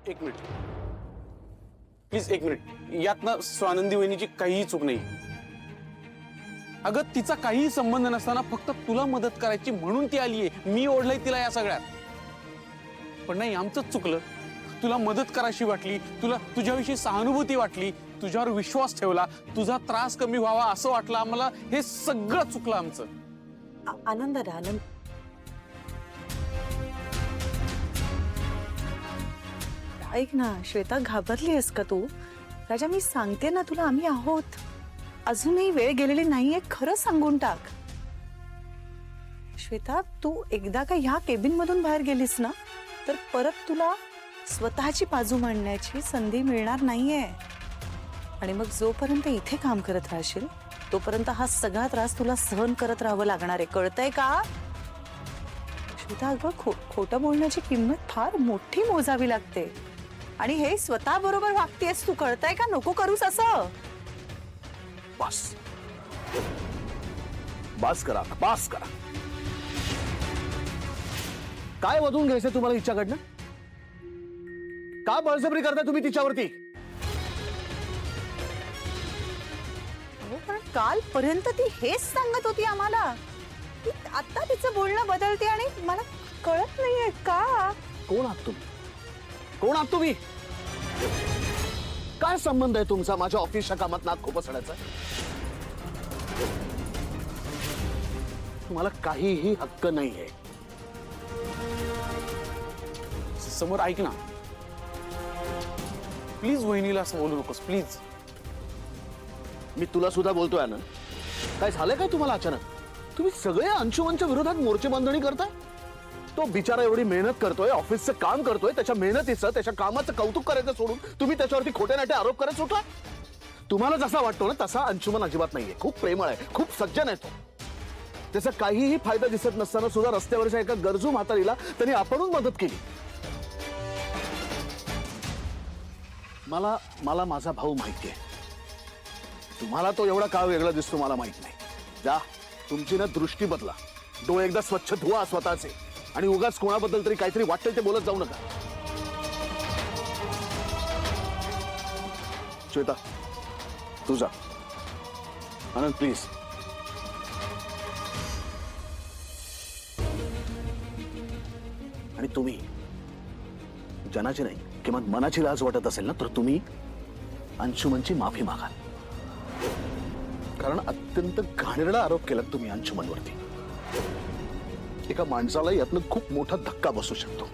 एक minute please, एक minute. यात ना स्वानंदी वहिनीची काहीही चूक नाही. अगं तिचा काहीही संबंध नसताना फक्त तुला मदत करायची म्हणून ती आलीये. मी ओढलंय तिला या सगळ्यात. पण नाही, आमचंच चुकलं. तुला मदत करायची वाटली, तुला तुझ्याविषयी सहानुभूती वाटली, तुझ्यावर विश्वास ठेवला, तुझा त्रास कमी व्हावा असं वाटलं आम्हाला. हे सगळं चुकलं आमचं. आनंद रे आनंद. ऐक ना श्वेता, घाबरली आहेस का तू? राजा, मी सांगते ना तुला, आम्ही आहोत. अजूनही वेळ गेलेली नाहीये, खरं सांगून टाक. श्वेता, तू एकदा का ह्या केबिन मधून बाहेर गेलीस ना, तर परत तुला स्वतःची बाजू मांडण्याची संधी मिळणार नाहीये. आणि मग जोपर्यंत इथे काम करत राहशील तोपर्यंत हा सगळा त्रास तुला सहन करत राहावं लागणार आहे. कळतंय का? श्वेता, अगं खोटं बोलण्याची किंमत फार मोठी मोजावी लागते. आणि हे स्वतः बरोबर वागतेस तू. कळतंय का? नको करूस असं. बस बस करा, बस करा. काय वधून घ्यायचं तुम्हाला हिच्याकडनं? का बळजबरी करताय तुम्ही तिच्यावरती? पण कालपर्यंत ती हेच सांगत होती आम्हाला. आता तिचं बोलणं बदलते आणि मला कळत नाहीये का. कोण आहात तुम्ही? कोण आहात तुम्ही? काय संबंध आहे तुमचा माझ्या ऑफिसच्या कामात नाक खुपसण्याचा? तुम्हाला काहीही हक्क नाहीये. समोर ऐक ना प्लीज, वहिनीला असं बोलू नकोस प्लीज. मी तुला सुद्धा बोलतोय ना. काय झालंय काय तुम्हाला अचानक? तुम्ही सगळे अंशुमनच्या विरोधात मोर्चे बांधणी करताय. तो बिचारा एवढी मेहनत करतोय, ऑफिसचं काम करतोय, त्याच्या मेहनतीचं, त्याच्या कामाचं कौतुक करायचं सोडून तुम्ही त्याच्यावरती खोटे नाटे आरोप करत होता. तुम्हाला जसा वाटतो ना तसा अंशुमन अजिबात नाहीये. खूप प्रेमळ आहे, खूप सज्जन आहे तो. त्याचा काहीही फायदा दिसत नसताना सुद्धा रस्त्यावरच्या एका गरजू म्हातारीला त्यांनी आपणच मदत केली. मला माझा भाऊ माहितीये. तुम्हाला तो एवढा काळ वेगळा दिसतो मला माहित नाही. जा, तुमची ना दृष्टी बदला. डोळे एकदा स्वच्छ धुवा स्वतःचे. आणि उगाच कोणाबद्दल तरी काहीतरी वाटतंय ते बोलत जाऊ नका. श्वेता, तू जा. आनंद प्लीज. आणि तुम्ही जनाची नाही किंवा मनाची लाज वाटत असेल ना तर तुम्ही अंशुमनची माफी मागा. कारण अत्यंत घाणेरडा आरोप केला तुम्ही अंशुमनवरती. एका माणसाला यातनं खूप मोठा धक्का बसू शकतो.